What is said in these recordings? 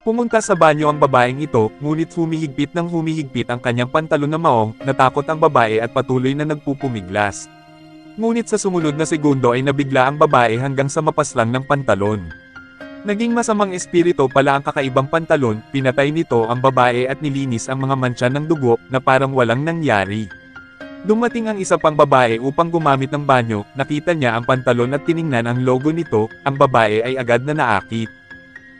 Pumunta sa banyo ang babaeng ito, ngunit humihigpit ng humihigpit ang kanyang pantalon na maong, natakot ang babae at patuloy na nagpupumiglas. Ngunit sa sumunod na segundo ay nabigla ang babae hanggang sa mapaslang ng pantalon. Naging masamang espiritu pala ang kakaibang pantalon, pinatay nito ang babae at nilinis ang mga mantsa ng dugo, na parang walang nangyari. Dumating ang isa pang babae upang gumamit ng banyo, nakita niya ang pantalon at tiningnan ang logo nito, ang babae ay agad na naakit.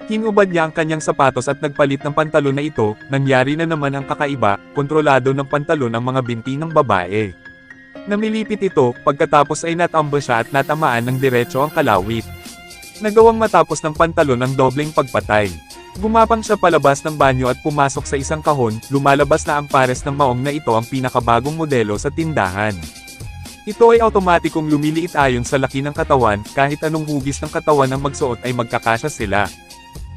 Hinubad niya ang kanyang sapatos at nagpalit ng pantalon na ito, nangyari na naman ang kakaiba, kontrolado ng pantalon ang mga binti ng babae. Namilipit ito, pagkatapos ay natamba siya at natamaan ng diretso ang kalawit. Nagawang matapos ng pantalon ang dobleng pagpatay. Gumapang siya palabas ng banyo at pumasok sa isang kahon, lumalabas na ang pares ng maong na ito ang pinakabagong modelo sa tindahan. Ito ay automatikong lumiliit ayon sa laki ng katawan, kahit anong hugis ng katawan ang magsuot ay magkakasya sila.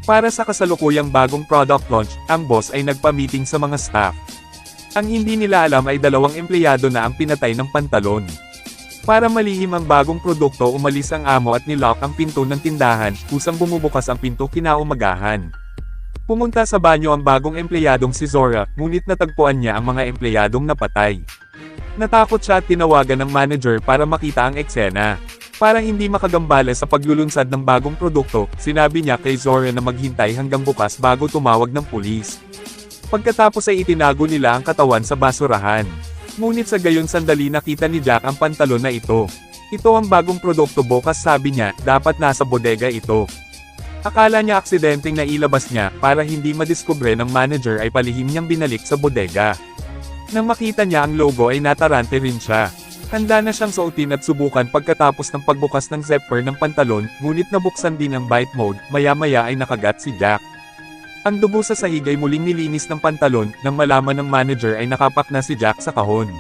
Para sa kasalukuyang bagong product launch, ang boss ay nagpa-meeting sa mga staff. Ang hindi nila alam ay 2 empleyado na ang pinatay ng pantalon. Para malihim ang bagong produkto, umalis ang amo at nilock ang pinto ng tindahan, kusang bumubukas ang pinto kinaumagahan. Pumunta sa banyo ang bagong empleyadong si Zora, ngunit natagpuan niya ang mga empleyadong napatay. Natakot siya at tinawagan ng manager para makita ang eksena. Para hindi makagambala sa paglulunsad ng bagong produkto, sinabi niya kay Zora na maghintay hanggang bukas bago tumawag ng pulis. Pagkatapos ay itinago nila ang katawan sa basurahan. Ngunit sa gayon sandali nakita ni Jack ang pantalon na ito. Ito ang bagong produkto bukas, sabi niya, dapat nasa bodega ito. Akala niya aksidenteng nailabas niya, para hindi madiskubre ng manager ay palihim niyang binalik sa bodega. Nang makita niya ang logo ay natarante rin siya. Handa na siyang suotin at subukan pagkatapos ng pagbukas ng zipper ng pantalon, ngunit nabuksan din ang bite mode, maya-maya ay nakagat si Jack. Ang dugo sa sahig ay muling nilinis ng pantalon, nang malaman ng manager ay nakapak na si Jack sa kahon.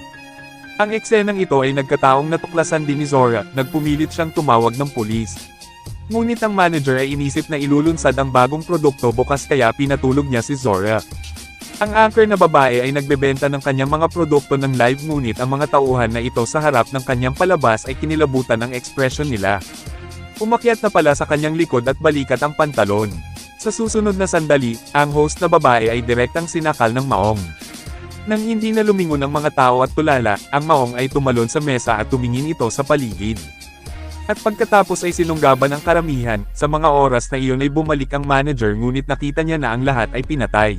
Ang eksenang ito ay nagkataong natuklasan din ni Zora, nagpumilit siyang tumawag ng pulis. Ngunit ang manager ay inisip na ilulunsad ang bagong produkto bukas kaya pinatulog niya si Zora. Ang anchor na babae ay nagbebenta ng kanyang mga produkto ng live, ngunit ang mga tauhan na ito sa harap ng kanyang palabas ay kinilabutan ng ekspresyon nila. Umakyat na pala sa kanyang likod at balikat ang pantalon. Sa susunod na sandali, ang host na babae ay direktang sinakal ng maong. Nang hindi na lumingon ang mga tao at tulala, ang maong ay tumalon sa mesa at tumingin ito sa paligid. At pagkatapos ay sinunggaban ang karamihan, sa mga oras na iyon ay bumalik ang manager, ngunit nakita niya na ang lahat ay pinatay.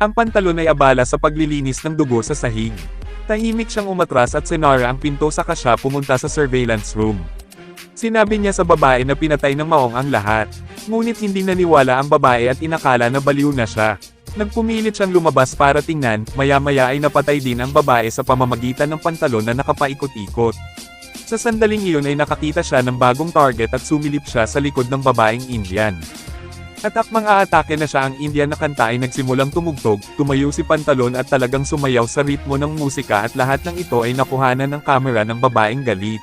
Ang pantalon ay abala sa paglilinis ng dugo sa sahig. Tahimik siyang umatras at sinara ang pinto saka siya pumunta sa surveillance room. Sinabi niya sa babae na pinatay ng maong ang lahat. Ngunit hindi naniwala ang babae at inakala na baliw na siya. Nagpumilit siyang lumabas para tingnan, maya-maya ay napatay din ang babae sa pamamagitan ng pantalon na nakapaikot-ikot. Sa sandaling iyon ay nakakita siya ng bagong target at sumilip siya sa likod ng babaeng Indian. At akmang aatake na siya, ang Indian na kanta ay nagsimulang tumugtog, tumayo si pantalon at talagang sumayaw sa ritmo ng musika at lahat ng ito ay nakuhanan ng kamera ng babaeng galit.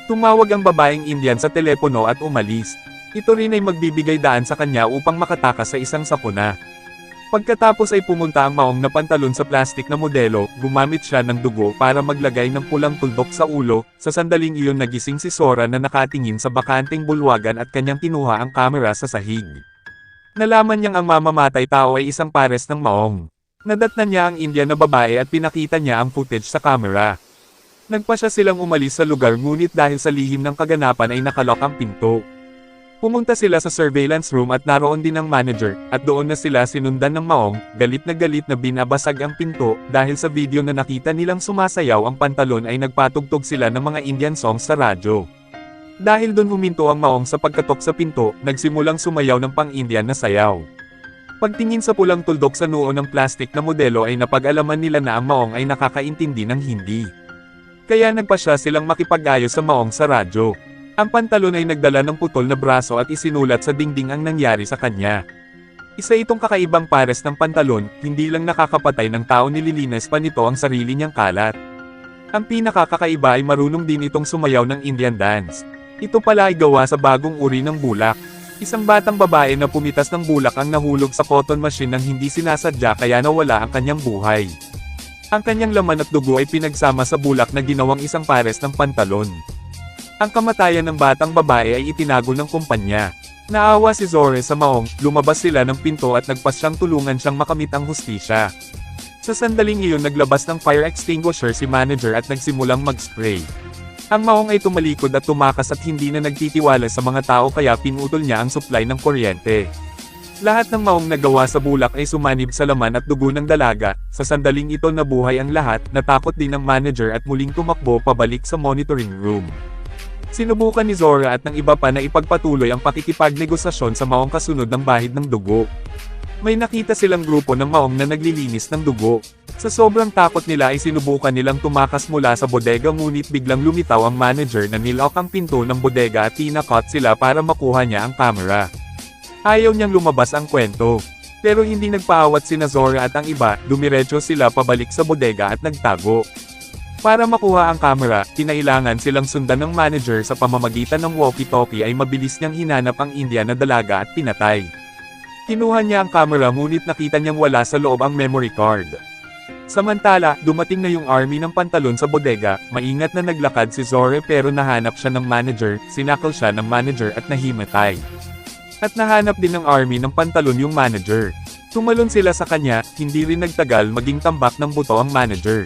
Tumawag ang babaeng Indian sa telepono at umalis. Ito rin ay magbibigay daan sa kanya upang makatakas sa isang sakuna. Pagkatapos ay pumunta ang maong na pantalon sa plastik na modelo, gumamit siya ng dugo para maglagay ng pulang tuldok sa ulo. Sa sandaling iyon nagising si Zora na nakatingin sa bakanteng bulwagan at kanyang kinuha ang kamera sa sahig. Nalaman niyang ang mamamatay tao ay isang pares ng maong. Nadatnan niya ang Indian na babae at pinakita niya ang footage sa camera. Nagpasya silang umalis sa lugar, ngunit dahil sa lihim ng kaganapan ay nakalock ang pinto. Pumunta sila sa surveillance room at naroon din ang manager, at doon na sila sinundan ng maong, galit na binabasag ang pinto, dahil sa video na nakita nilang sumasayaw ang pantalon ay nagpatugtog sila ng mga Indian songs sa radyo. Dahil doon huminto ang maong sa pagkatok sa pinto, nagsimulang sumayaw ng pang-Indian na sayaw. Pagtingin sa pulang tuldok sa noo ng plastik na modelo ay napag-alaman nila na ang maong ay nakakaintindi ng Hindi. Kaya nagpasya silang makipag-ayos sa maong sa radyo. Ang pantalon ay nagdala ng putol na braso at isinulat sa dingding ang nangyari sa kanya. Isa itong kakaibang pares ng pantalon, hindi lang nakakapatay ng tao, nililinis pa nito ang sarili niyang kalat. Ang pinakakakaiba ay marunong din itong sumayaw ng Indian dance. Ito pala ay gawa sa bagong uri ng bulak. Isang batang babae na pumitas ng bulak ang nahulog sa cotton machine nang hindi sinasadya, kaya nawala ang kanyang buhay. Ang kanyang laman at dugo ay pinagsama sa bulak na ginawang isang pares ng pantalon. Ang kamatayan ng batang babae ay itinago ng kumpanya. Naawa si Zore sa Maong, lumabas sila ng pinto at nagpasyang tulungan siyang makamit ang hustisya. Sa sandaling iyon naglabas ng fire extinguisher si manager at nagsimulang mag-spray. Ang Maong ay tumalikod at tumakas at hindi na nagtitiwala sa mga tao kaya pinutol niya ang supply ng kuryente. Lahat ng Maong nagawa sa bulak ay sumanib sa laman at dugo ng dalaga, sa sandaling ito nabuhay ang lahat, natakot din ang manager at muling tumakbo pabalik sa monitoring room. Sinubukan ni Zora at ng iba pa na ipagpatuloy ang pakikipagnegosasyon sa Maong kasunod ng bahid ng dugo. May nakita silang grupo ng Maong na naglilinis ng dugo. Sa sobrang takot nila ay sinubukan nilang tumakas mula sa bodega ngunit biglang lumitaw ang manager na nilock ang pinto ng bodega at tinakot sila para makuha niya ang camera. Ayaw niyang lumabas ang kwento. Pero hindi nagpaawat sina Zora at ang iba, dumiretso sila pabalik sa bodega at nagtago. Para makuha ang camera, kinailangan silang sundan ng manager sa pamamagitan ng walkie-talkie ay mabilis niyang hinanap ang Indian na dalaga at pinatay. Kinuha niya ang camera ngunit nakita niyang wala sa loob ang memory card. Samantala, dumating na yung army ng pantalon sa bodega, maingat na naglakad si Zore pero nahanap siya ng manager, sinakal siya ng manager at nahimatay. At nahanap din ng army ng pantalon yung manager. Tumalon sila sa kanya, hindi rin nagtagal maging tambak ng buto ang manager.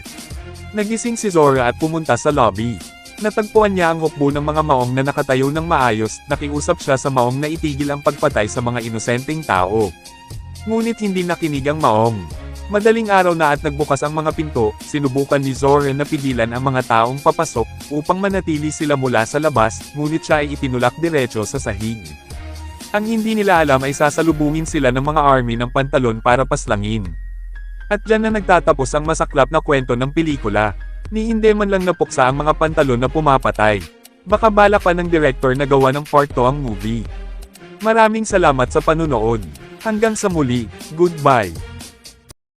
Nagising si Zora at pumunta sa lobby. Natagpuan niya ang hukbo ng mga Maong na nakatayo ng maayos, nakiusap siya sa Maong na itigil ang pagpatay sa mga inosenteng tao. Ngunit hindi nakinig ang Maong. Madaling araw na at nagbukas ang mga pinto, sinubukan ni Zora na pigilan ang mga taong papasok, upang manatili sila mula sa labas, ngunit siya ay itinulak diretso sa sahig. Ang hindi nila alam ay sasalubungin sila ng mga army ng pantalon para paslangin. At dyan na nagtatapos ang masaklap na kwento ng pelikula. Ni hindi man lang napuksa ang mga pantalon na pumapatay. Baka balak pa ng director na gawa ng part 2 ang movie. Maraming salamat sa panunood. Hanggang sa muli, goodbye.